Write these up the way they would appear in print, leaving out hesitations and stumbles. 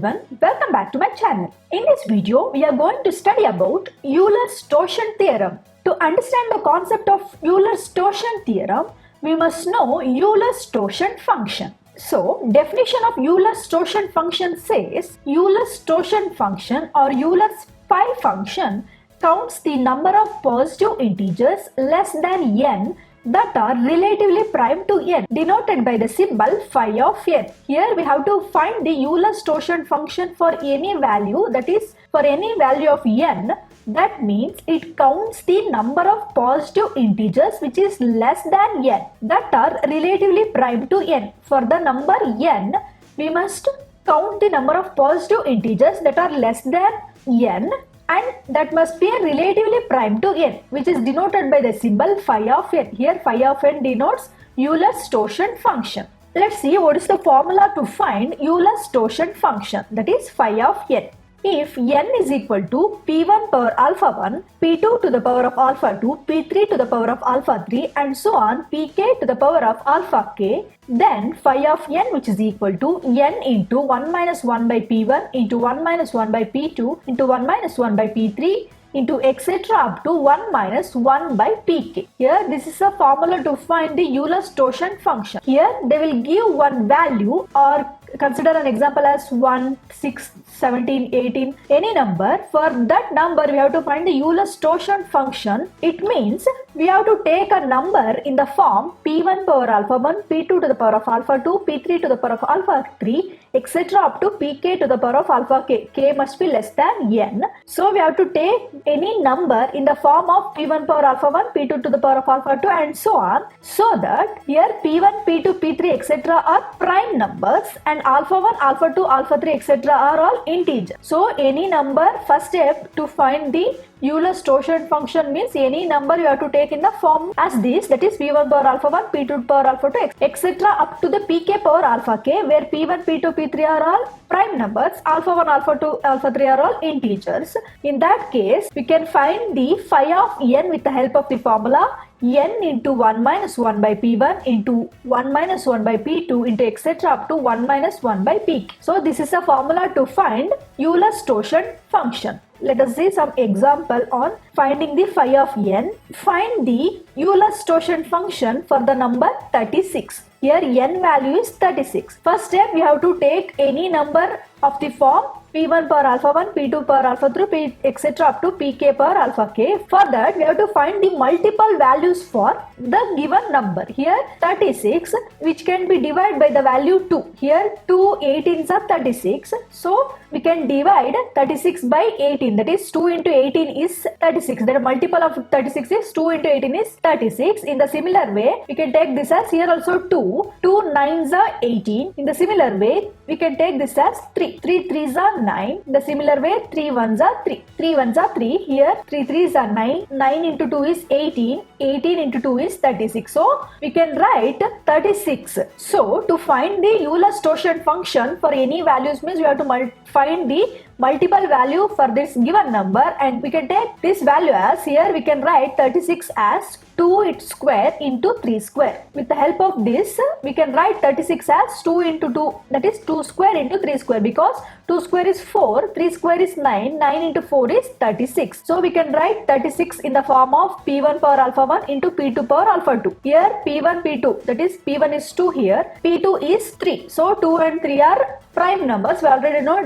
everyone, welcome back to my channel. In this video, we are going to study about Euler's torsion theorem. To understand the concept of Euler's torsion theorem, we must know Euler's torsion function. So, definition of Euler's torsion function says, Euler's torsion function or Euler's phi function counts the number of positive integers less than n that are relatively prime to n, denoted by the symbol phi of n. Here we have to find the Euler's torsion function for any value, that is for any value of n. That means it counts the number of positive integers which is less than n that are relatively prime to n. For the number n, we must count the number of positive integers that are less than n, and that must be a relatively prime to n, which is denoted by the symbol phi of n. Here phi of n denotes Euler's torsion function. Let's see what is the formula to find Euler's torsion function, that is phi of n. If n is equal to p1 power alpha 1, p2 to the power of alpha 2, p3 to the power of alpha 3 and so on, pk to the power of alpha k, then phi of n, which is equal to n into 1 minus 1 by p1 into 1 minus 1 by p2 into 1 minus 1 by p3 into etc. up to 1 minus 1 by pk. Here this is a formula to find the Euler's torsion function. Here they will give one value, or consider an example as 1, 6, 17, 18, any number. For that number we have to find the Euler's torsion function. It means we have to take a number in the form p1 power alpha 1, p2 to the power of alpha 2, p3 to the power of alpha 3, etc. up to pk to the power of alpha k. K must be less than n. So we have to take any number in the form of p1 power alpha 1, p2 to the power of alpha 2 and so on, so that here p1, p2, p3, etc. are prime numbers and alpha 1, alpha 2, alpha 3, etc. are all integers. So any number, first step to find the Euler's torsion function means any number you have to take in the form as this, that is p1 power alpha 1, p2 power alpha 2, etc. up to the pk power alpha k, where p1, p2, p3 are all prime numbers, alpha 1, alpha 2, alpha 3 are all integers. In that case, we can find the phi of n with the help of the formula n into 1 minus 1 by p1 into 1 minus 1 by p2 into etc. up to 1 minus 1 by pk. So this is a formula to find Euler's torsion function. Let us see some example on finding the phi of n. Find the Euler's torsion function for the number 36. Here n value is 36. First step, we have to take any number of the form p1 power alpha 1, p2 power alpha 3, etc. up to pk power alpha k. For that, we have to find the multiple values for the given number. Here 36, which can be divided by the value 2. Here 2 18s are 36. So we can divide 36 by 18. That is 2 into 18 is 36. The multiple of 36 is 2 into 18 is 36. In the similar way, we can take this as here also 2. 2 9s are 18. In the similar way, we can take this as 3. 3 3s are 9. In the similar way, 3 1s are 3. 3 1s are 3. Here 3 3s are 9. 9 into 2 is 18. 18 into 2 is 36. So we can write 36. So to find the Euler's torsion function for any values means we have to find the multiple value for this given number, and we can take this value as, here we can write 36 as 2 its square into 3 square. With the help of this, we can write 36 as 2 into 2, that is 2 square into 3 square, because 2 square is 4, 3 square is 9, 9 into 4 is 36. So we can write 36 in the form of p1 power alpha 1 into p2 power alpha 2. Here p1, p2, that is p1 is 2 here, p2 is 3. So 2 and 3 are prime numbers. We already know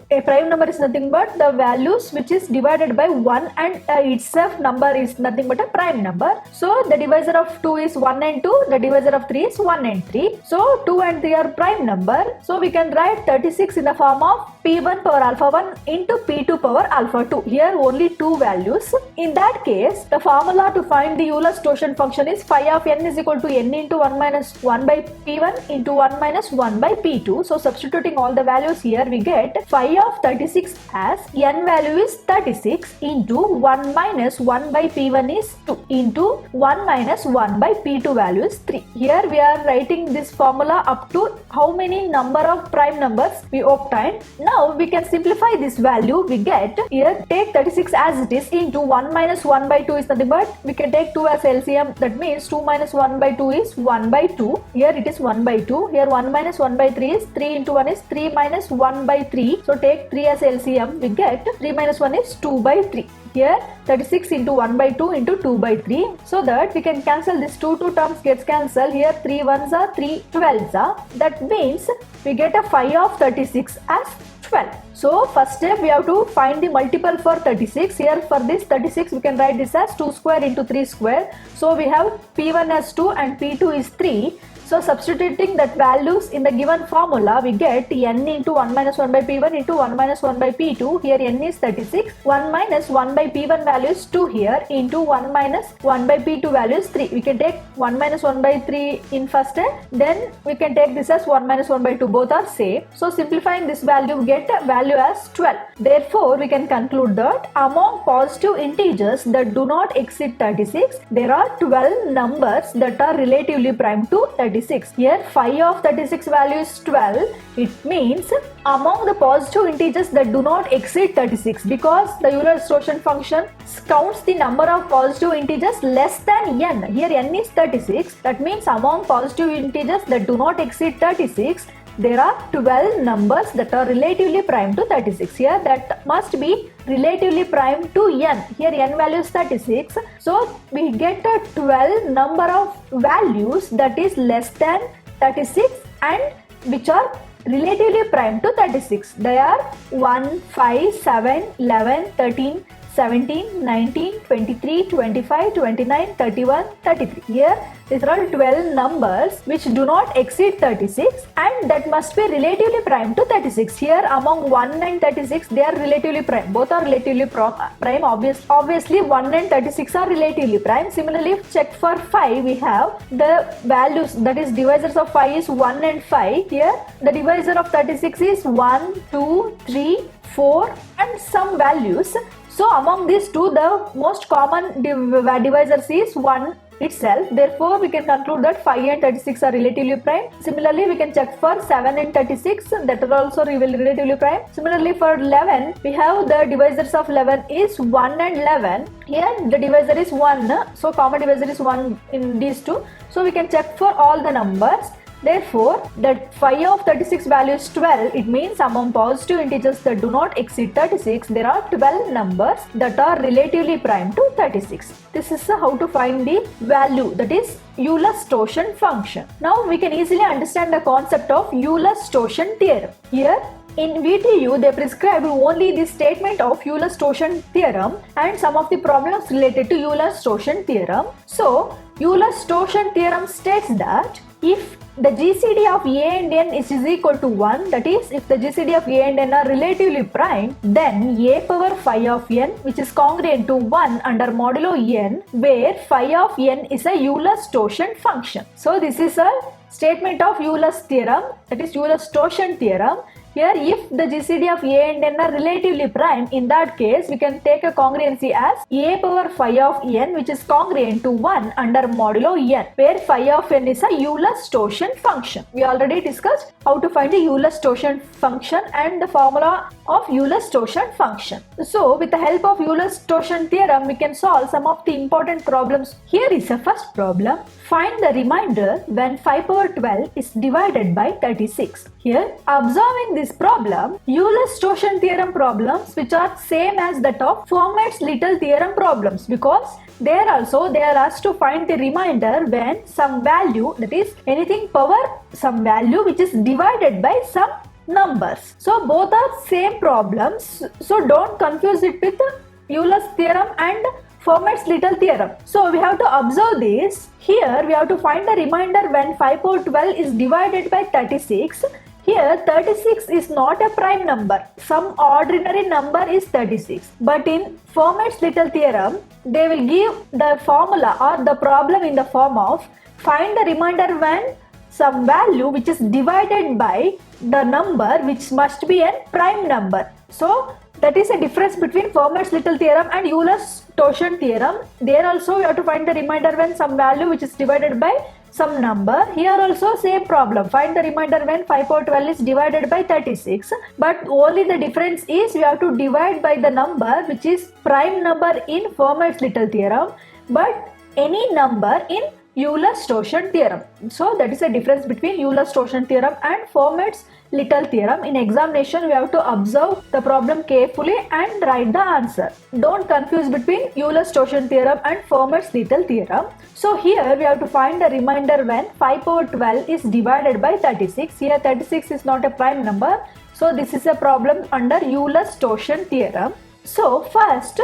a prime number is nothing but the values which is divided by 1, and itself number is nothing but a prime number. So the divisor of 2 is 1 and 2, the divisor of 3 is 1 and 3. So 2 and 3 are prime number. So we can write 36 in the form of p1 power alpha 1 into p2 power alpha 2. Here only 2 values. In that case, the formula to find the Euler's torsion function is phi of n is equal to n into 1 minus 1 by p1 into 1 minus 1 by p2. So substituting all the values here, we get phi of 36 as n value is 36 into 1 minus 1 by p1 is 2 into 1 minus 1 by p2 value is 3. Here we are writing this formula up to how many number of prime numbers we obtained. Now Now we can simplify this value. We get here, take 36 as it is into 1 minus 1 by 2 is nothing but we can take 2 as LCM. That means 2 minus 1 by 2 is 1 by 2. Here it is 1 by 2. Here 1 minus 1 by 3 is 3 into 1 is 3 minus 1 by 3. So take 3 as LCM. We get 3 minus 1 is 2 by 3. Here 36 into 1 by 2 into 2 by 3. So that we can cancel this 2 terms gets cancelled. Here 3 ones are 3 12s are. That means we get a phi of 36 as 12. So first step we have to find the multiple for 36. Here for this 36 we can write this as 2 square into 3 square. So we have P1 as 2 and P2 is 3. So substituting that values in the given formula, we get n into 1 minus 1 by P1 into 1 minus 1 by P2. Here n is 36. 1 minus 1 by P1 value is 2 here into 1 minus 1 by P2 value is 3. We can take 1 minus 1 by 3 in first step. Then we can take this as 1 minus 1 by 2. Both are same. So simplifying this value, we get a value as 12. Therefore, we can conclude that among positive integers that do not exceed 36, there are 12 numbers that are relatively prime to 36. Here phi of 36 value is 12. It means among the positive integers that do not exceed 36, because the Euler-Stoichern function counts the number of positive integers less than n. Here n is 36. That means among positive integers that do not exceed 36, there are 12 numbers that are relatively prime to 36. Here that must be relatively prime to n. Here n value is 36. So we get a 12 number of values that is less than 36 and which are relatively prime to 36. They are 1, 5, 7, 11, 13, 17, 19, 23, 25, 29, 31, 33. Here these are all 12 numbers which do not exceed 36 and that must be relatively prime to 36. Here among 1 and 36 they are relatively prime. Both are relatively prime. Obviously 1 and 36 are relatively prime. Similarly, if check for 5, we have the values, that is divisors of 5 is 1 and 5. Here the divisor of 36 is 1, 2, 3, 4 and some values. So among these two, the most common divisors is 1 itself. Therefore, we can conclude that 5 and 36 are relatively prime. Similarly, we can check for 7 and 36, that are also relatively prime. Similarly, for 11, we have the divisors of 11 is 1 and 11. Here the divisor is 1, so common divisor is 1 in these two. So we can check for all the numbers. Therefore, that phi of 36 value is 12. It means among positive integers that do not exceed 36, there are 12 numbers that are relatively prime to 36. This is how to find the value, that is Euler-Stoichern function. Now we can easily understand the concept of Euler-Stoichern theorem. Here in VTU, they prescribed only the statement of Euler-Stoichern theorem and some of the problems related to Euler-Stoichern theorem. So, Euler-Stoichern theorem states that if the GCD of A and n is equal to 1, that is, if the GCD of A and n are relatively prime, then A power phi of n, which is congruent to 1 under modulo n, where phi of n is a Euler-Stoichern function. So, this is a statement of Euler's theorem, that is Euler-Stoichern theorem. Here, if the GCD of A and n are relatively prime, in that case, we can take a congruency as A power phi of n, which is congruent to 1 under modulo n, where phi of n is a Euler-Stoichern function. We already discussed how to find the Euler-Stoichern function and the formula of Euler-Stoichern function. So, with the help of Euler-Stoichern theorem, we can solve some of the important problems. Here is the first problem. Find the remainder when 5 power 12 is divided by 36. Here, observing this problem, Euler-Stoichern theorem problems which are same as that of Fermat's Little theorem problems, because there also they are asked to find the remainder when some value, that is anything power some value which is divided by some numbers. So both are same problems, so don't confuse it with Euler's theorem and Fermat's Little theorem. So we have to observe this. Here we have to find the remainder when 5 power 12 is divided by 36. Here 36 is not a prime number. Some ordinary number is 36. But in Fermat's Little theorem, they will give the formula or the problem in the form of find the remainder when some value which is divided by the number which must be a prime number. So that is a difference between Fermat's Little theorem and Euler-Stoichern theorem. There also we have to find the remainder when some value which is divided by some number. Here also same problem. Find the remainder when 5 power 12 is divided by 36. But only the difference is we have to divide by the number which is prime number in Fermat's-Little theorem, but any number in Euler-Storshen theorem. So that is the difference between Euler-Storshen theorem and Fermat's-Little theorem. In examination, we have to observe the problem carefully and write the answer. Don't confuse between Euler-Storshen theorem and Fermat's-Little theorem. So here we have to find the remainder when 5 power 12 is divided by 36. Here 36 is not a prime number. So this is a problem under Euler-Storshen theorem. So first,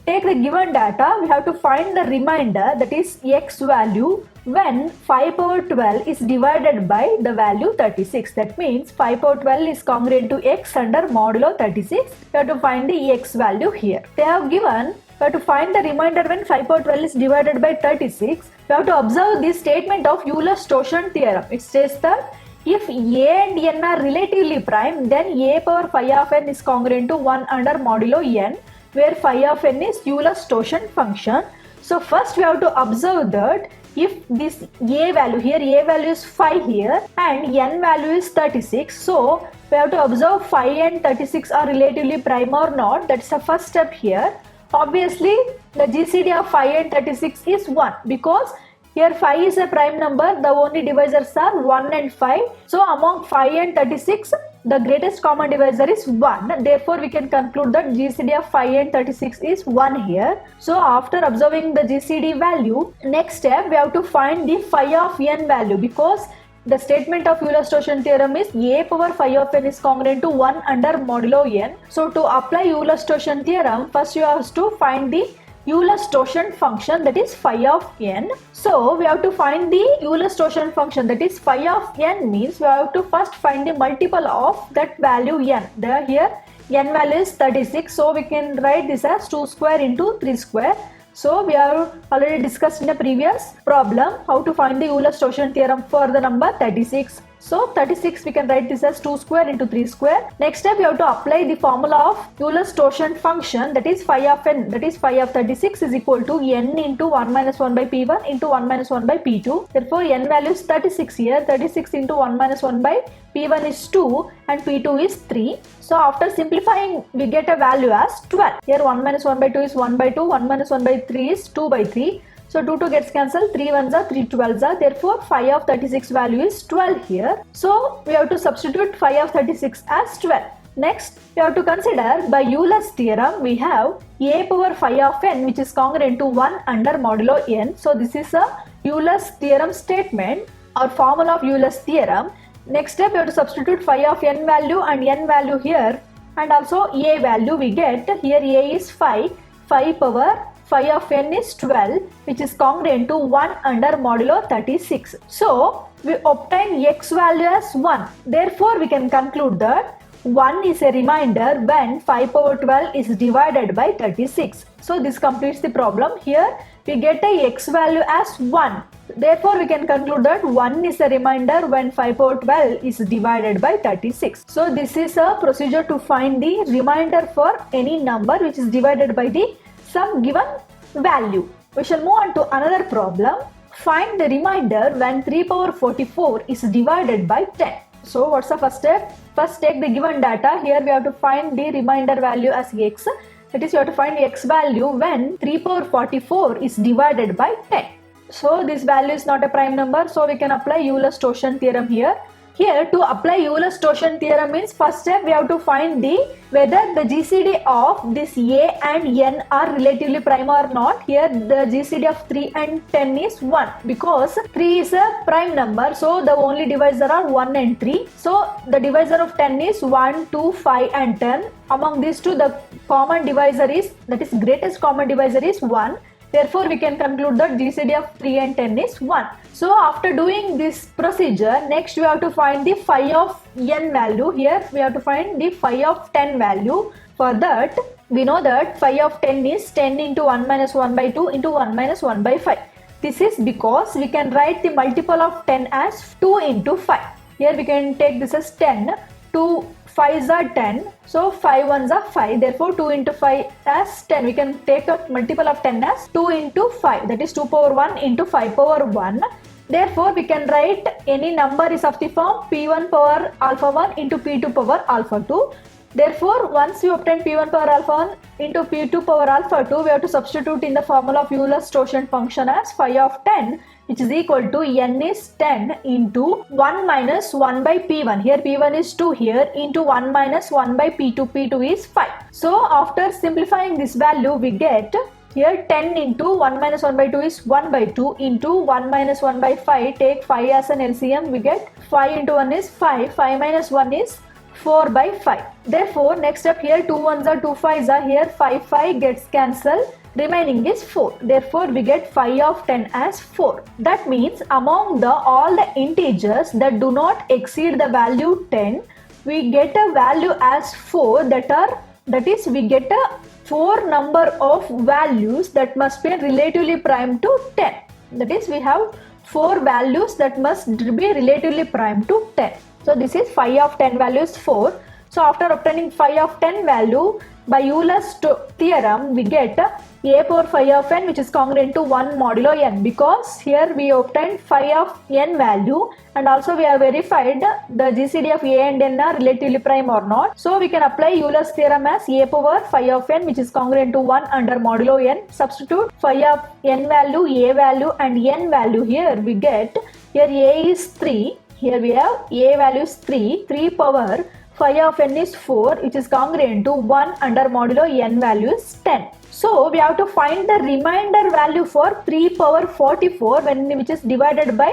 take the given data, we have to find the remainder, that is x value, when 5 power 12 is divided by the value 36. That means 5 power 12 is congruent to x under modulo 36. We have to find the x value here. They have given, we have to find the remainder when 5 power 12 is divided by 36. We have to observe this statement of Euler-Storshen theorem. It says that if a and n are relatively prime, then a power phi of n is congruent to 1 under modulo n, where phi of n is Euler-Storshen function. So first we have to observe that if this a value here, a value is phi here and n value is 36. So we have to observe phi and 36 are relatively prime or not. That's the first step here. Obviously the GCD of phi and 36 is 1 because here phi is a prime number, the only divisors are 1 and 5. So among phi and 36, the greatest common divisor is 1. Therefore, we can conclude that GCD of phi and 36 is 1 here. So after observing the GCD value, next step we have to find the phi of n value, because the statement of Euler-Storshen theorem is a power phi of n is congruent to 1 under modulo n. So to apply Euler-Storshen theorem, first you have to find the Euler-Storshen function, that is phi of n. So we have to find the Euler-Storshen function, that is phi of n, means we have to first find the multiple of that value n. Here n value is 36, so we can write this as 2 square into 3 square. So we have already discussed in the previous problem how to find the Euler-Storshen theorem for the number 36. So 36 we can write this as 2 square into 3 square. Next step we have to apply the formula of Euler-Storshen function, that is phi of n, that is phi of 36 is equal to n into 1 minus 1 by p1 into 1 minus 1 by p2. Therefore n value is 36 here. 36 into 1 minus 1 by p1 is 2 and p2 is 3. So after simplifying we get a value as 12. Here 1 minus 1 by 2 is 1 by 2, 1 minus 1 by 3 is 2 by 3. So 2 gets cancelled, 3 ones are 3 12s are, therefore phi of 36 value is 12 here. So we have to substitute phi of 36 as 12. Next we have to consider by Euler's theorem we have a power phi of n which is congruent to 1 under modulo n. So this is a Euler's theorem statement or formula of Euler's theorem. Next step we have to substitute phi of n value and n value here, and also a value we get here. A is phi power phi of n is 12, which is congruent to 1 under modulo 36. So we obtain x value as 1. Therefore we can conclude that 1 is a remainder when 5 power 12 is divided by 36. So this completes the problem. Here we get a x value as 1. Therefore we can conclude that 1 is a remainder when 5 power 12 is divided by 36. So this is a procedure to find the remainder for any number which is divided by the some given value. We shall move on to another problem. Find the remainder when 3 power 44 is divided by 10. So what's the first step? First take the given data. Here we have to find the remainder value as x. That is, you have to find x value when 3 power 44 is divided by 10. So this value is not a prime number, so we can apply Euler-Storshen theorem here. Here to apply Euler-Storshen theorem means first step we have to find whether the GCD of this a and n are relatively prime or not. Here the GCD of 3 and 10 is 1 because 3 is a prime number, so the only divisor are 1 and 3. So the divisor of 10 is 1, 2, 5 and 10. Among these two the common divisor is, that is greatest common divisor is 1. Therefore, we can conclude that GCD of 3 and 10 is 1. So, after doing this procedure, next we have to find the phi of n value. Here, we have to find the phi of 10 value. For that, we know that phi of 10 is 10 into 1 minus 1 by 2 into 1 minus 1 by 5. This is because we can write the multiple of 10 as 2 into 5. Here, we can take this as 10. 2 5s are 10, so 5 1s are 5, therefore 2 into 5 as 10. We can take a multiple of 10 as 2 into 5, that is 2 power 1 into 5 power 1. Therefore, we can write any number is of the form p1 power alpha 1 into p2 power alpha 2. Therefore, once you obtain p1 power alpha 1 into p2 power alpha 2, we have to substitute in the formula of Euler's torsion function as phi of 10, which is equal to n is 10 into 1 minus 1 by p1. Here p1 is 2 here into 1 minus 1 by p2. p2 is 5. So after simplifying this value, we get here 10 into 1 minus 1 by 2 is 1 by 2 into 1 minus 1 by 5. Take 5 as an LCM. We get 5 into 1 is 5. 5 minus 1 is 4 by 5. Therefore, next step here 2 1s are 2 5s are here 5 gets cancelled. Remaining is 4. Therefore, we get phi of 10 as 4. That means among all the integers that do not exceed the value 10, we get a value as 4 that is we get a 4 number of values that must be relatively prime to 10. That is we have 4 values that must be relatively prime to 10. So this is phi of 10 value is 4. So after obtaining phi of 10 value by Euler's theorem, we get a power phi of n, which is congruent to 1 modulo n, because here we obtained phi of n value and also we have verified the GCD of a and n are relatively prime or not. So we can apply Euler's theorem as a power phi of n, which is congruent to 1 under modulo n. Substitute phi of n value, a value and n value. Here we get, here a is 3, here we have a value is 3 power phi of n is 4, which is congruent to 1 under modulo n value is 10. So we have to find the remainder value for 3 power 44 which is divided by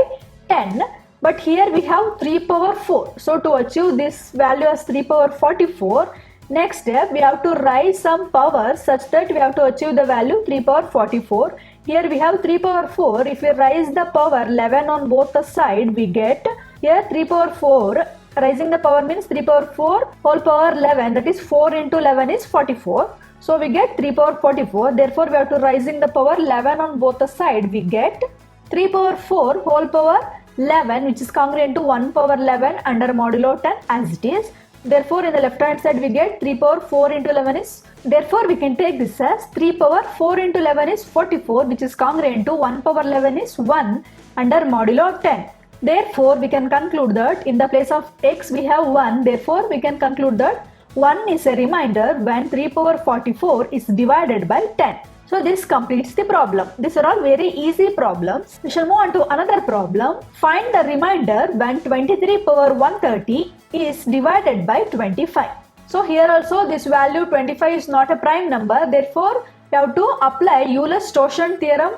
10. But here we have 3 power 4. So to achieve this value as 3 power 44, next step we have to rise some power such that we have to achieve the value 3 power 44. Here we have 3 power 4. If we raise the power 11 on both the side, we get here 3 power 4. Raising the power means 3 power 4 whole power 11, that is 4 into 11 is 44. So we get 3 power 44. Therefore we have to raising the power 11 on both the side. We get 3 power 4 whole power 11, which is congruent to 1 power 11 under modulo 10 as it is. Therefore in the left hand side we get 3 power 4 into 11 is, therefore we can take this as 3 power 4 into 11 is 44, which is congruent to 1 power 11 is 1 under modulo 10. Therefore, we can conclude that in the place of x we have 1. Therefore, we can conclude that 1 is a remainder when 3 power 44 is divided by 10. So this completes the problem. These are all very easy problems. We shall move on to another problem. Find the remainder when 23 power 130 is divided by 25. So here also this value 25 is not a prime number. Therefore, we have to apply Euler's torsion theorem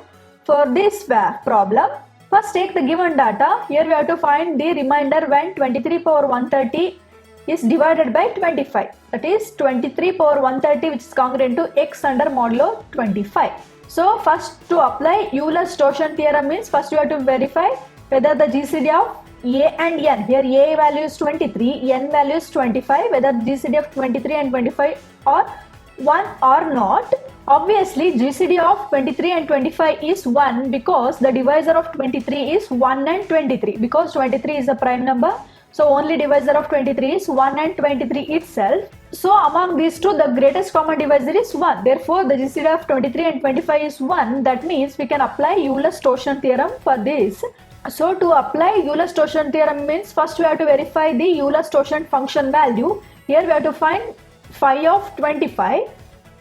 for this problem. First take the given data. Here we have to find the remainder when 23 power 130 is divided by 25. That is 23 power 130, which is congruent to x under modulo 25. So first to apply Euler's torsion theorem means first you have to verify whether the GCD of a and n, here a value is 23, n value is 25, whether GCD of 23 and 25 are 1 or not. Obviously GCD of 23 and 25 is 1 because the divisor of 23 is 1 and 23, because 23 is a prime number. So only divisor of 23 is 1 and 23 itself. So among these two the greatest common divisor is 1. Therefore the GCD of 23 and 25 is 1. That means we can apply Euler's torsion theorem for this. So to apply Euler's torsion theorem means first we have to verify the Euler's torsion function value. Here we have to find phi of 25.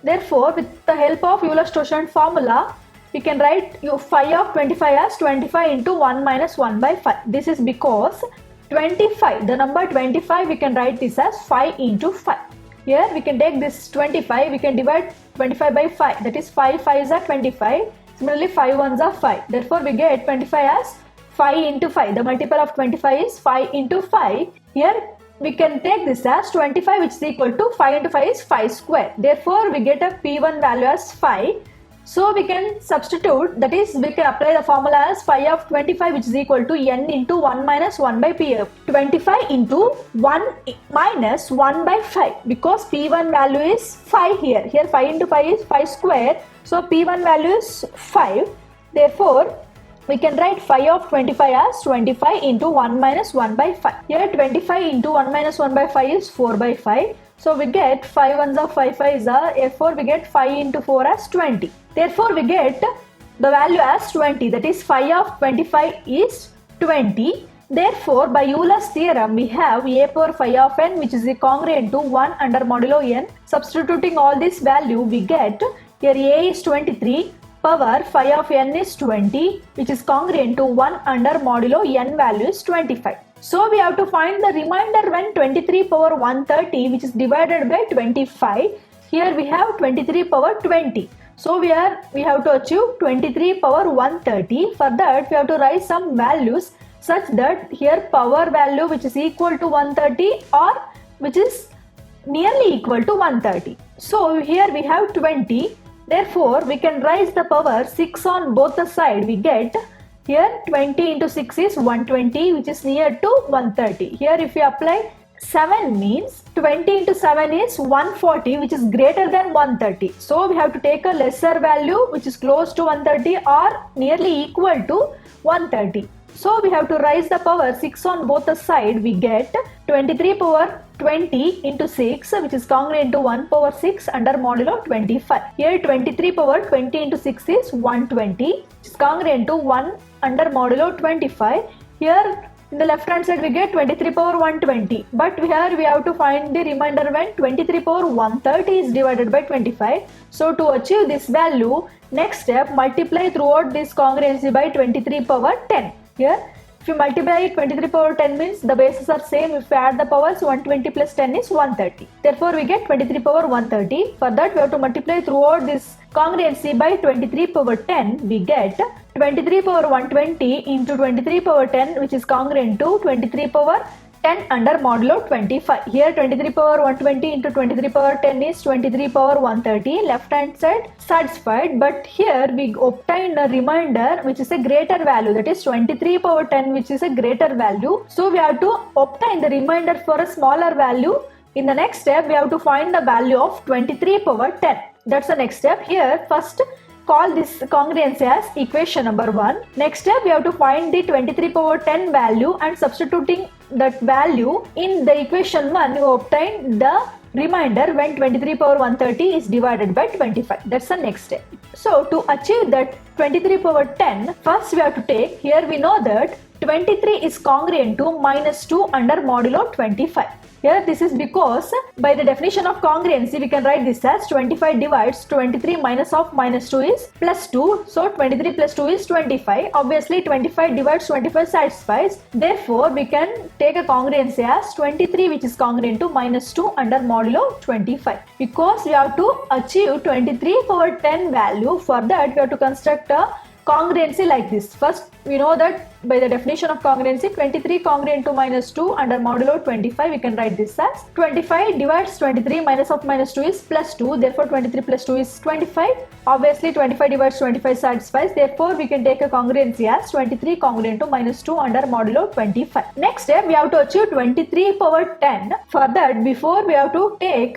Therefore, with the help of Euler's torsion formula, we can write phi of 25 as 25 into 1 minus 1 by 5. This is because 25, the number 25, we can write this as 5 into 5. Here we can take this 25, we can divide 25 by 5. That is 5 5s are 25. Similarly, 5 1s are 5. Therefore, we get 25 as 5 into 5. The multiple of 25 is 5 into 5. Here we can take this as 25, which is equal to 5 into 5 is 5 square. Therefore, we get a P1 value as 5. So we can substitute, that is we can apply the formula as phi of 25, which is equal to n into 1 minus 1 by p. 25 into 1 minus 1 by 5, because P1 value is 5 here. Here 5 into 5 is 5 square. So P1 value is 5. Therefore, we can write phi of 25 as 25 into 1 minus 1 by 5. Here 25 into 1 minus 1 by 5 is 4 by 5. So we get 5 1s are 5 5s are, therefore we get 5 into 4 as 20. Therefore we get the value as 20, that is phi of 25 is 20. Therefore, by Euler's theorem, we have a power phi of n, which is congruent to 1 under modulo n. Substituting all this value, we get here a is 23, power phi of n is 20, which is congruent to 1 under modulo n value is 25. So we have to find the remainder when 23 power 130, which is divided by 25. Here we have 23 power 20. So we have to achieve 23 power 130. For that, we have to write some values such that here power value which is equal to 130 or which is nearly equal to 130. So here we have 20. Therefore, we can raise the power 6 on both the side. We get here 20 into 6 is 120, which is near to 130. Here if you apply 7 means 20 into 7 is 140, which is greater than 130. So we have to take a lesser value which is close to 130 or nearly equal to 130. So we have to raise the power 6 on both the side. We get 23 power 20 into 6, which is congruent to 1 power 6 under modulo 25. Here 23 power 20 into 6 is 120, which is congruent to 1 under modulo 25. Here in the left hand side we get 23 power 120, but here we have to find the remainder when 23 power 130 is divided by 25. So to achieve this value, next step, multiply throughout this congruency by 23 power 10. Here if you multiply 23 power 10 means the bases are same. If you add the powers, 120 plus 10 is 130. Therefore we get 23 power 130. For that we have to multiply throughout this congruency by 23 power 10. We get 23 power 120 into 23 power 10, which is congruent to 23 power 10 under modulo 25. Here 23 power 120 into 23 power 10 is 23 power 130. Left hand side satisfied, but here we obtain a remainder which is a greater value, that is 23 power 10, which is a greater value. So we have to obtain the remainder for a smaller value. In the next step, we have to find the value of 23 power 10. That's the next step. Here first call this congruency as equation number 1. Next step, we have to find the 23 power 10 value, and substituting that value in the equation 1, you obtain the remainder when 23 power 130 is divided by 25. That's the next step. So to achieve that 23 power 10, first we have to take, here we know that 23 is congruent to minus 2 under modulo 25. Here this is because by the definition of congruency we can write this as 25 divides 23 minus of minus 2 is plus 2. So 23 plus 2 is 25. Obviously 25 divides 25 satisfies. Therefore we can take a congruency as 23, which is congruent to minus 2 under modulo 25. Because we have to achieve 23 power 10 value, for that we have to construct a congruency like this. First we know that by the definition of congruency, 23 congruent to minus 2 under modulo 25, we can write this as 25 divides 23 minus of minus 2 is plus 2. Therefore 23 plus 2 is 25. Obviously 25 divides 25 satisfies. Therefore we can take a congruency as 23 congruent to minus 2 under modulo 25. Next step, we have to achieve 23 power 10. For that, before we have to take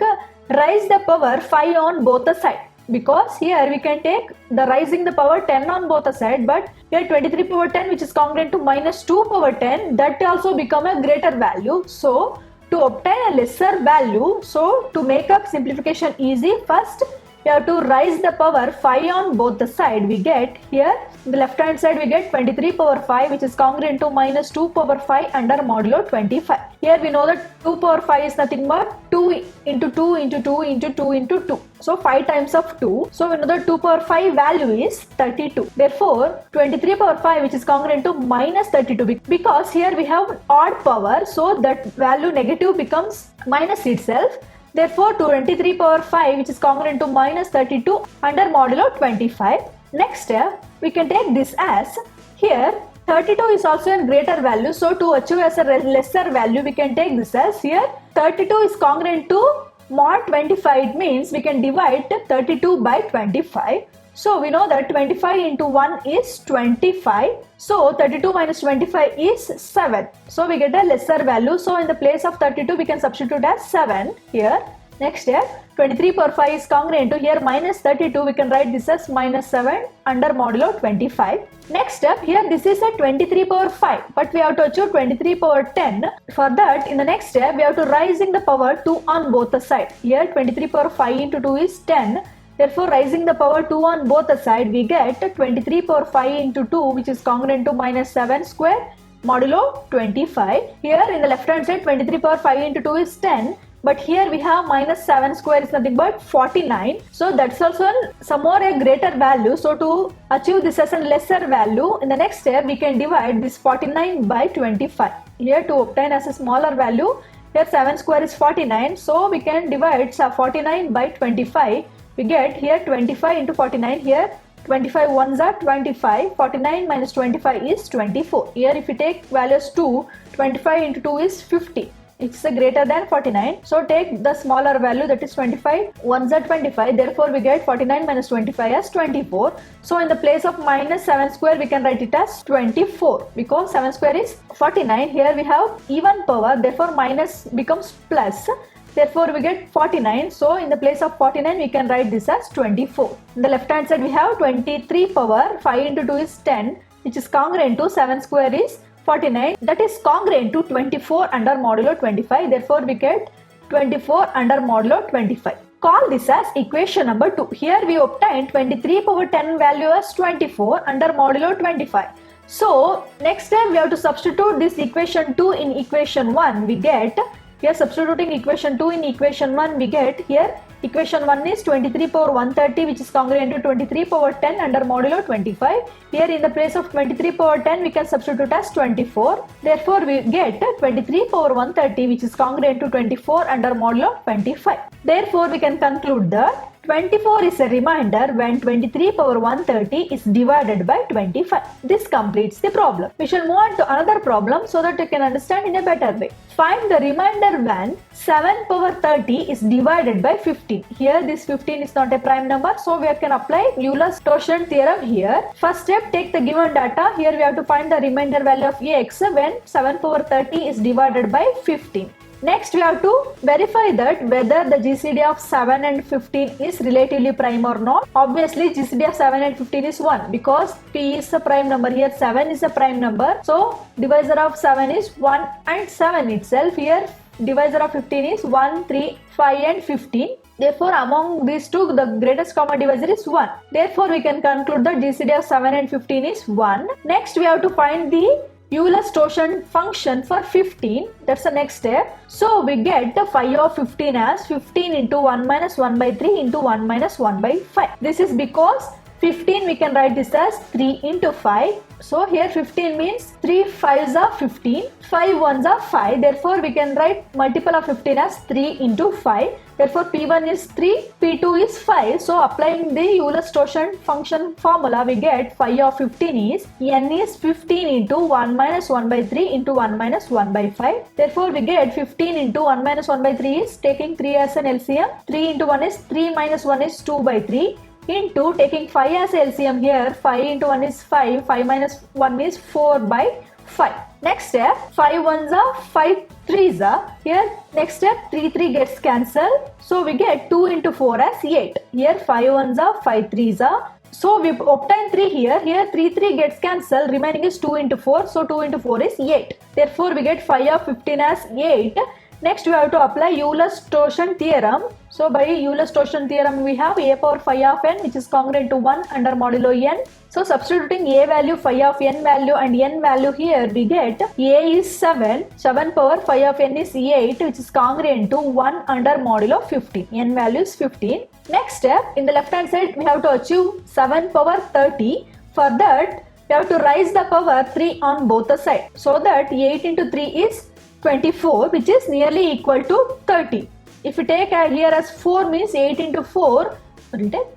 raise the power 5 on both the sides. Because here we can take the rising the power 10 on both the side, but here 23 power 10, which is congruent to minus 2 power 10, that also become a greater value. So to obtain a lesser value, so to make up simplification easy, first we have to raise the power 5 on both the side. We get here in the left hand side we get 23 power 5, which is congruent to minus 2 power 5 under modulo 25. Here we know that 2 power 5 is nothing but 2 into 2 into 2 into 2 into 2. So 5 times of 2. So we know that 2 power 5 value is 32. Therefore 23 power 5, which is congruent to minus 32, because here we have odd power, so that value negative becomes minus itself. Therefore 23 power 5, which is congruent to minus 32 under modulo 25. Next step, we can take this as, here 32 is also a greater value, so to achieve as a lesser value we can take this as, here 32 is congruent to mod 25. It means we can divide 32 by 25. So we know that 25 into 1 is 25. So 32 minus 25 is 7. So we get a lesser value. So in the place of 32 we can substitute as 7 here. Next step, 23 power 5 is congruent to here minus 32. We can write this as minus 7 under modulo 25. Next step, here this is a 23 power 5, but we have to achieve 23 power 10. For that, in the next step, we have to raising the power 2 on both the sides. Here 23 power 5 into 2 is 10. Therefore, raising the power 2 on both the side, we get 23 power 5 into 2, which is congruent to minus 7 square modulo 25. Here in the left hand side, 23 power 5 into 2 is 10. But here we have minus 7 square is nothing but 49. So that's also some more a greater value. So to achieve this as a lesser value, in the next step we can divide this 49 by 25. Here to obtain as a smaller value, here 7 square is 49. So we can divide 49 by 25. We get here 25 into 49. Here 25 ones are 25. 49 minus 25 is 24. Here if we take values 2, 25 into 2 is 50. It's greater than 49. So take the smaller value, that is 25. Ones are 25. Therefore, we get 49 minus 25 as 24. So in the place of minus 7 square, we can write it as 24. Because 7 square is 49. Here we have even power. Therefore, minus becomes plus. Therefore, we get 49. So in the place of 49, we can write this as 24. In the left hand side, we have 23 power. 5 into 2 is 10, which is congruent to 7 square is 49, that is congruent to 24 under modulo 25. Therefore, we get 24 under modulo 25. Call this as equation number 2. Here we obtain 23 power 10 value as 24 under modulo 25. So, next time we have to substitute this equation 2 in equation 1. We get, here substituting equation 2 in equation 1, we get here equation 1 is 23 power 130, which is congruent to 23 power 10 under modulo 25. Here in the place of 23 power 10, we can substitute as 24. Therefore, we get 23 power 130, which is congruent to 24 under modulo 25. Therefore, we can conclude that 24 is a remainder when 23 power 130 is divided by 25. This completes the problem. We shall move on to another problem so that you can understand in a better way. Find the remainder when 7 power 30 is divided by 15. Here this 15 is not a prime number, so we can apply Euler's torsion theorem here. First step, take the given data. Here we have to find the remainder value of x when 7 power 30 is divided by 15. Next, we have to verify that whether the GCD of 7 and 15 is relatively prime or not. Obviously, GCD of 7 and 15 is 1 because P is a prime number. Here 7 is a prime number. So, divisor of 7 is 1 and 7 itself. Here, divisor of 15 is 1, 3, 5 and 15. Therefore, among these two, the greatest common divisor is 1. Therefore, we can conclude that GCD of 7 and 15 is 1. Next, we have to find the Euler's torsion function for 15. That's the next step. So we get the phi of 15 as 15 into 1 minus 1 by 3 into 1 minus 1 by 5. This is because 15 we can write this as 3 into 5. So here 15 means 3 5s are 15, 5 1s are 5. Therefore we can write multiple of 15 as 3 into 5. Therefore P1 is 3, P2 is 5. So applying the Euler's torsion function formula, we get phi of 15 is n is 15 into 1 minus 1 by 3 into 1 minus 1 by 5. Therefore we get 15 into 1 minus 1 by 3 is taking 3 as an LCM. 3 into 1 is 3 minus 1 is 2 by 3. Into taking 5 as LCM here, 5 into 1 is 5, 5 minus 1 is 4 by 5. Next step, 5 ones are 5 3s are. Here next step, 3 3 gets cancelled. So we get 2 into 4 as 8. Here 5 ones are 5 3s are. So we obtain 3 here. Here 3 3 gets cancelled. Remaining is 2 into 4. So 2 into 4 is 8. Therefore we get phi of 15 as 8. Next we have to apply Euler's torsion theorem. So by Euler's torsion theorem we have a power phi of n, which is congruent to 1 under modulo n. So substituting a value, phi of n value and n value here, we get a is 7, 7 power phi of n is 8, which is congruent to 1 under modulo 15. N value is 15. Next step, in the left hand side we have to achieve 7 power 30. For that we have to raise the power 3 on both the sides. So that 8 into 3 is 24, which is nearly equal to 30. If we take here as 4 means 8 into 4,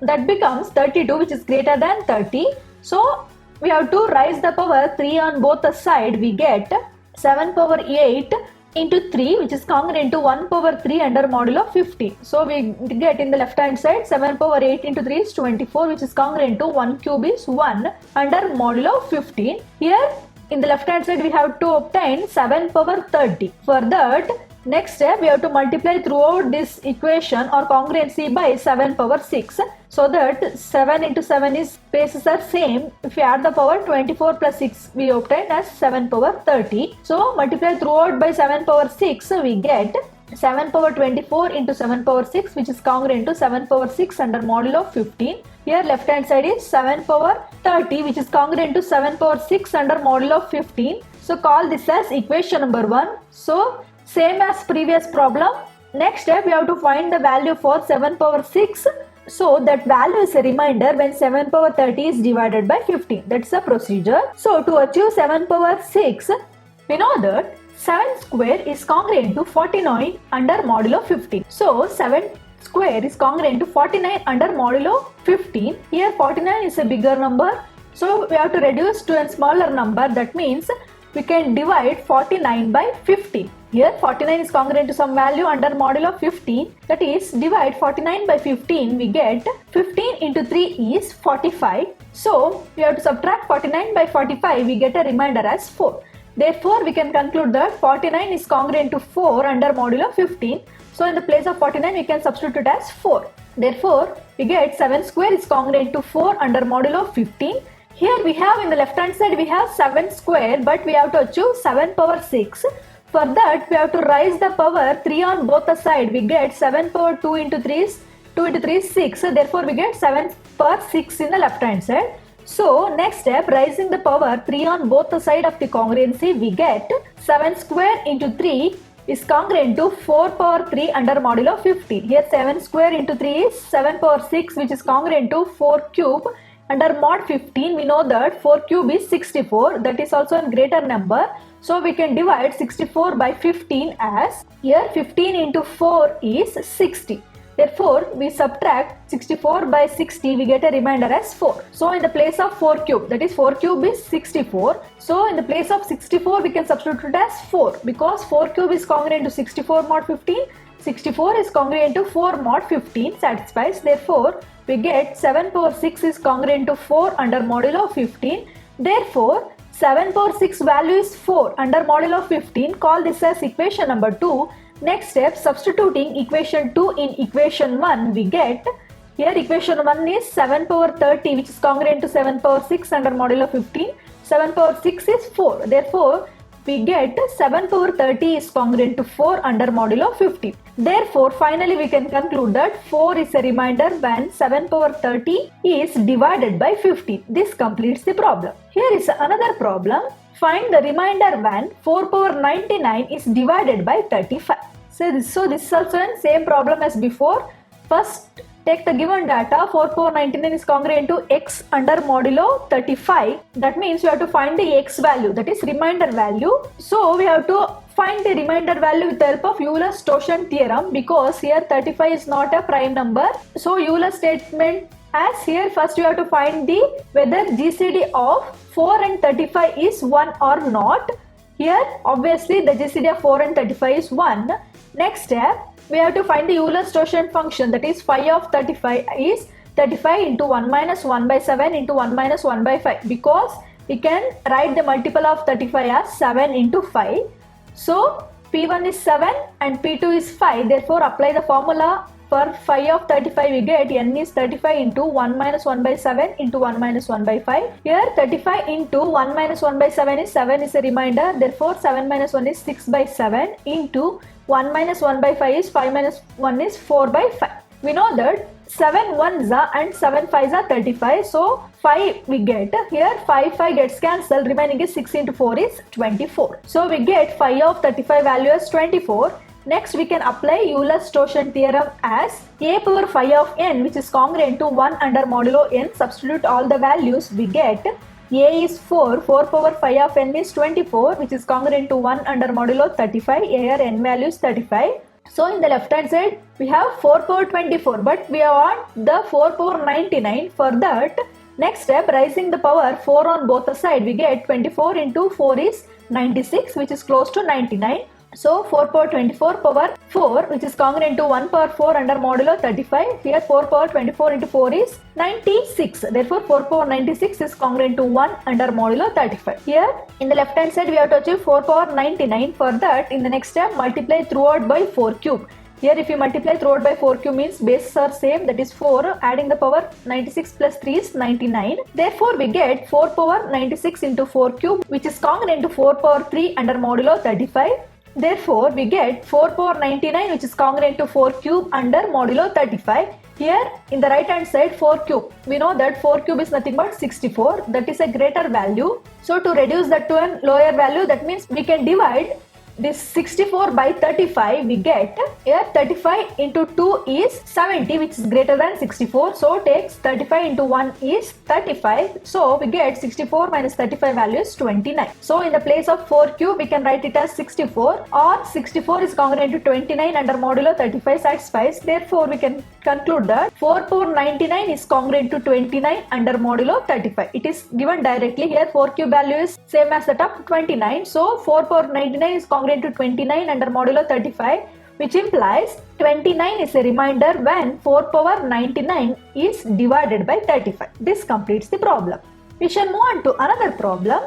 that becomes 32, which is greater than 30. So we have to raise the power 3 on both the side. We get 7 power 8 into 3, which is congruent to 1 power 3 under modulo 50. So we get in the left hand side 7 power 8 into 3 is 24, which is congruent to 1 cube is 1 under modulo 15. Here in the left hand side we have to obtain 7 power 30. For that, next step we have to multiply throughout this equation or congruency by 7 power 6. So that 7 into 7 is bases are same. If we add the power 24 plus 6, we obtain as 7 power 30. So multiply throughout by 7 power 6, we get 7 power 24 into 7 power 6, which is congruent to 7 power 6 under modulo 15. Here left hand side is 7 power 30, which is congruent to 7 power 6 under modulo 15. So call this as equation number 1. So same as previous problem. Next step, we have to find the value for 7 power 6. So that value is a reminder when 7 power 30 is divided by 15. That's the procedure. So to achieve 7 power 6, we know that 7 square is congruent to 49 under modulo 15. So 7 square is congruent to 49 under modulo 15. Here 49 is a bigger number. So we have to reduce to a smaller number. That means we can divide 49 by 15. Here 49 is congruent to some value under modulo 15. That is, divide 49 by 15, we get 15 into 3 is 45. So we have to subtract 49 by 45, we get a remainder as 4. Therefore, we can conclude that 49 is congruent to 4 under modulo 15. So in the place of 49, we can substitute it as 4. Therefore, we get 7 square is congruent to 4 under modulo 15. Here we have in the left hand side we have 7 square, but we have to achieve 7 power 6. For that we have to raise the power 3 on both the side. We get 7 power 2 into 3 is 2 into 3 is 6. So therefore we get 7 power 6 in the left hand side. So next step, raising the power 3 on both the side of the congruency, we get 7 square into 3 is congruent to 4 power 3 under modulo 15. Here 7 square into 3 is 7 power 6, which is congruent to 4 cube. Under mod 15, we know that 4 cube is 64. That is also a greater number. So we can divide 64 by 15 as, here 15 into 4 is 60. Therefore, we subtract 64 by 60, we get a remainder as 4. So in the place of 4 cube, that is 4 cube is 64. So in the place of 64, we can substitute it as 4, because 4 cube is congruent to 64 mod 15. 64 is congruent to 4 mod 15, satisfies. Therefore, we get 7 power 6 is congruent to 4 under modulo 15. Therefore, 7 power 6 value is 4 under modulo 15. Call this as equation number 2. Next step, substituting equation 2 in equation 1, we get, here equation 1 is 7 power 30, which is congruent to 7 power 6 under modulo 15. 7 power 6 is 4. Therefore, we get 7 power 30 is congruent to 4 under modulo 15. Therefore, finally we can conclude that 4 is a remainder when 7 power 30 is divided by 15. This completes the problem. Here is another problem. Find the remainder when 4 power 99 is divided by 35. So this is also the same problem as before. First, take the given data. 4 power 99 is congruent to x under modulo 35. That means we have to find the x value, that is remainder value. So we have to find the remainder value with the help of Euler-Stoian theorem, because here 35 is not a prime number. So Euler statement as here, first you have to find the whether GCD of 4 and 35 is 1 or not. Here obviously the GCD of 4 and 35 is 1. Next step, we have to find the Euler-Stoian function, that is phi of 35 is 35 into 1 minus 1 by 7 into 1 minus 1 by 5, because we can write the multiple of 35 as 7 into 5. So P1 is 7 and P2 is 5. Therefore apply the formula. For phi of 35 we get n is 35 into 1 minus 1 by 7 into 1 minus 1 by 5. Here 35 into 1 minus 1 by 7 is a remainder. Therefore 7 minus 1 is 6 by 7 into 1 minus 1 by 5 is 5 minus 1 is 4 by 5. We know that 7 ones are and 7 fives are 35. So 5 we get. Here 5 gets cancelled. Remaining is 6 into 4 is 24. So we get phi of 35 value as 24. Next, we can apply Euler-Stoian theorem as a power phi of n, which is congruent to 1 under modulo n. Substitute all the values, we get a is 4 power phi of n is 24, which is congruent to 1 under modulo 35. Here n value is 35. So in the left hand side, we have 4 power 24, but we want the 4 power 99. For that, next step, raising the power 4 on both the side, we get 24 into 4 is 96, which is close to 99. So 4 power 24 power 4, which is congruent to 1 power 4 under modulo 35. Here 4 power 24 into 4 is 96. Therefore 4 power 96 is congruent to 1 under modulo 35. Here in the left hand side we have to achieve 4 power 99. For that, in the next step, multiply throughout by 4 cube. Here if you multiply throughout by 4 cube means bases are same, that is 4, adding the power 96 plus 3 is 99. Therefore we get 4 power 96 into 4 cube, which is congruent to 4 power 3 under modulo 35. Therefore, we get 4 power 99 which is congruent to 4 cube under modulo 35. Here in the right hand side 4 cube. We know that 4 cube is nothing but 64. That is a greater value. So to reduce that to a lower value, that means we can divide this 64 by 35. We get here 35 into 2 is 70 which is greater than 64. So takes 35 into 1 is 35. So we get 64 minus 35 value is 29. So in the place of 4 cube we can write it as 64, or 64 is congruent to 29 under modulo 35 satisfies. Therefore we can conclude that 4 power 99 is congruent to 29 under modulo 35. It is given directly here. 4 cube value is same as that of 29. So 4 power 99 is congruent to 29 under modulo 35, which implies 29 is a remainder when 4 power 99 is divided by 35. This completes the problem. We shall move on to another problem.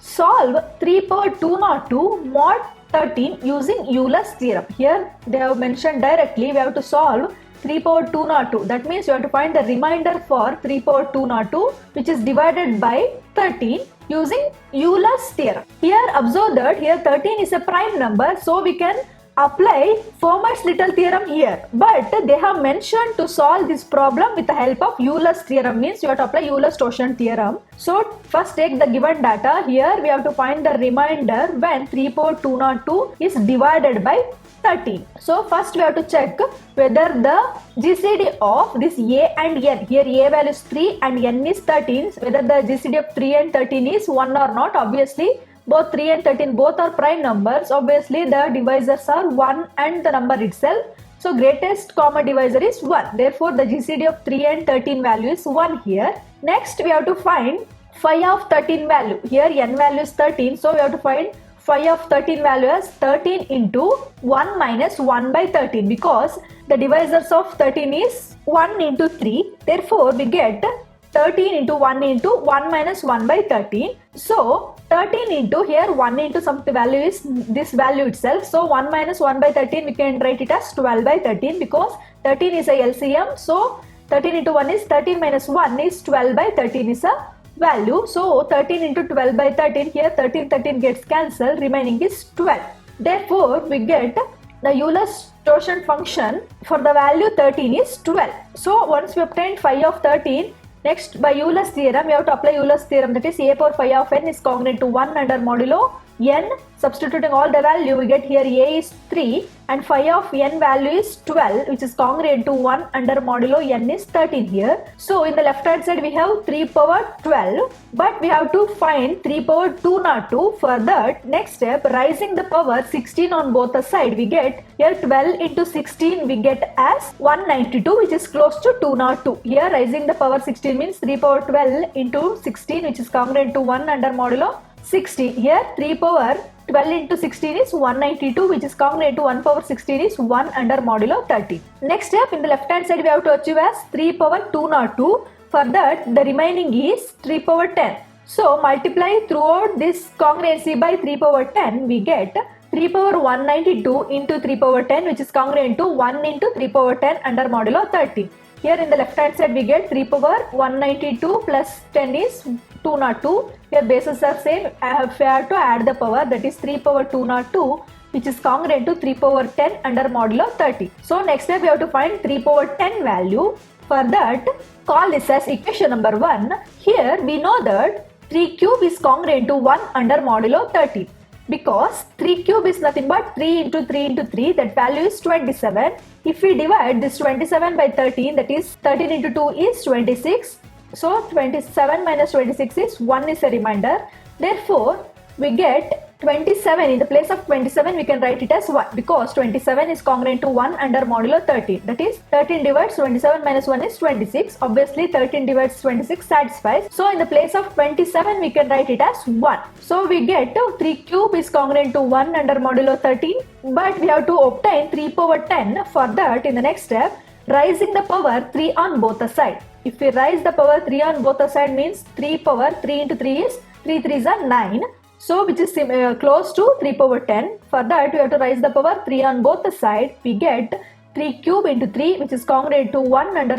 Solve 3 power 202 mod 13 using Euler's theorem. Here they have mentioned directly we have to solve 3 power 202. That means you have to find the remainder for 3 power 202 which is divided by 13 using Euler's theorem. Here observe that here 13 is a prime number, so we can apply Fermat's little theorem here. But they have mentioned to solve this problem with the help of Euler's theorem, means you have to apply Euler's torsion theorem. So first take the given data. Here we have to find the remainder when 3 power 202 is divided by 13. So first we have to check whether the GCD of this A and N, here A value is 3 and N is 13, whether the GCD of 3 and 13 is 1 or not. Obviously both 3 and 13 both are prime numbers. Obviously the divisors are 1 and the number itself. So greatest common divisor is 1. Therefore the GCD of 3 and 13 value is 1 here. Next we have to find phi of 13 value. Here N value is 13, so we have to find phi of 13 value as 13 into 1 minus 1 by 13, because the divisors of 13 is 1 into 3. Therefore we get 13 into 1 into 1 minus 1 by 13. So 13 into here 1 into some value is this value itself. So 1 minus 1 by 13 we can write it as 12 by 13, because 13 is a LCM. So 13 into 1 is 13 minus 1 is 12 by 13 is a value. So 13 into 12 by 13, here 13 gets cancelled, remaining is 12. Therefore we get the Euler's torsion function for the value 13 is 12. So once we obtained phi of 13, next by Euler's theorem we have to apply Euler's theorem, that is A power phi of n is congruent to 1 under modulo n. Substituting all the value we get here A is 3 and phi of n value is 12, which is congruent to 1 under modulo n is 13 here. So in the left hand side we have 3 power 12, but we have to find 3 power 202. For that, next step, rising the power 16 on both the side, we get here 12 into 16 we get as 192, which is close to 202. Here rising the power 16 means 3 power 12 into 16, which is congruent to 1 under modulo 16. Here 3 power 12 into 16 is 192, which is congruent to 1 power 16 is 1 under modulo 13. Next step, in the left hand side we have to achieve as 3 power 202. For that the remaining is 3 power 10. So multiply throughout this congruency by 3 power 10, we get 3 power 192 into 3 power 10, which is congruent to 1 into 3 power 10 under modulo 13. Here in the left hand side we get 3 power 192 plus 10 is 202. Here bases are same. I have to add the power, that is 3 power 202, which is congruent to 3 power 10 under modulo 30. So next step we have to find 3 power 10 value. For that, call this as equation number 1. Here we know that 3 cube is congruent to 1 under modulo 30. Because 3 cube is nothing but 3 into 3 into 3, that value is 27. If we divide this 27 by 13, that is 13 into 2 is 26. So 27 minus 26 is 1 is a remainder. Therefore, we get 27. In the place of 27 we can write it as 1, because 27 is congruent to 1 under modulo 13. That is 13 divides 27 minus 1 is 26. Obviously 13 divides 26 satisfies. So in the place of 27 we can write it as 1. So we get 3 cube is congruent to 1 under modulo 13. But we have to obtain 3 power 10. For that, in the next step, rising the power 3 on both the side. If we rise the power 3 on both the side means 3 power 3 into 3 is 3 3s are 9. So which is close to 3 power 10. For that we have to raise the power 3 on both the side. We get 3 cube into 3, which is congruent to 1 under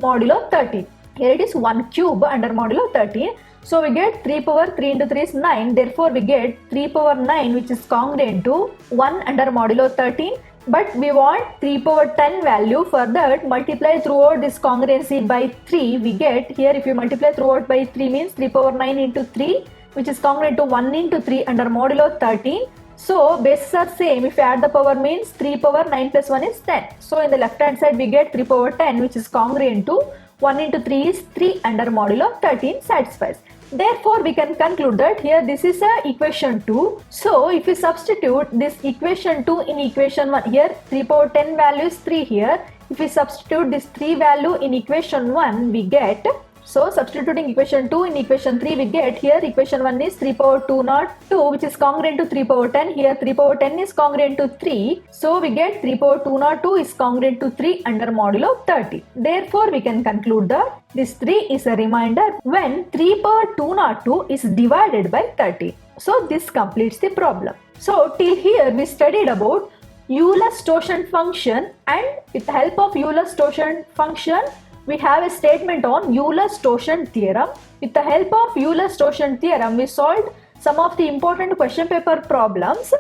modulo 13. Here it is 1 cube under modulo 13. So we get 3 power 3 into 3 is 9. Therefore we get 3 power 9 which is congruent to 1 under modulo 13. But we want 3 power 10 value. For that, multiply throughout this congruency by 3. We get here, if you multiply throughout by 3 means 3 power 9 into 3, which is congruent to 1 into 3 under modulo 13. So bases are same. If you add the power means 3 power 9 plus 1 is 10. So in the left hand side we get 3 power 10 which is congruent to 1 into 3 is 3 under modulo 13 satisfies. Therefore, we can conclude that here this is a equation 2. So, if we substitute this equation 2 in equation 1, here 3 power 10 value is 3 here. If we substitute this 3 value in equation 1, we get, so substituting equation 2 in equation 3, we get here equation 1 is 3 power 2 not 2 which is congruent to 3 power 10. Here 3 power 10 is congruent to 3. So, we get 3 power 2 not 2 is congruent to 3 under modulo 30. Therefore, we can conclude that this 3 is a remainder when 3 power 2 not 2 is divided by 30. So, this completes the problem. So, till here we studied about Euler's torsion function, and with the help of Euler's torsion function, we have a statement on Euler's torsion theorem. With the help of Euler's torsion theorem, we solved some of the important question paper problems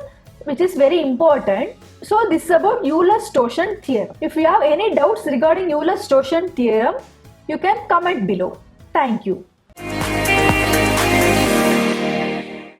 which is very important. So this is about Euler's torsion theorem. If you have any doubts regarding Euler's torsion theorem, you can comment below. Thank you.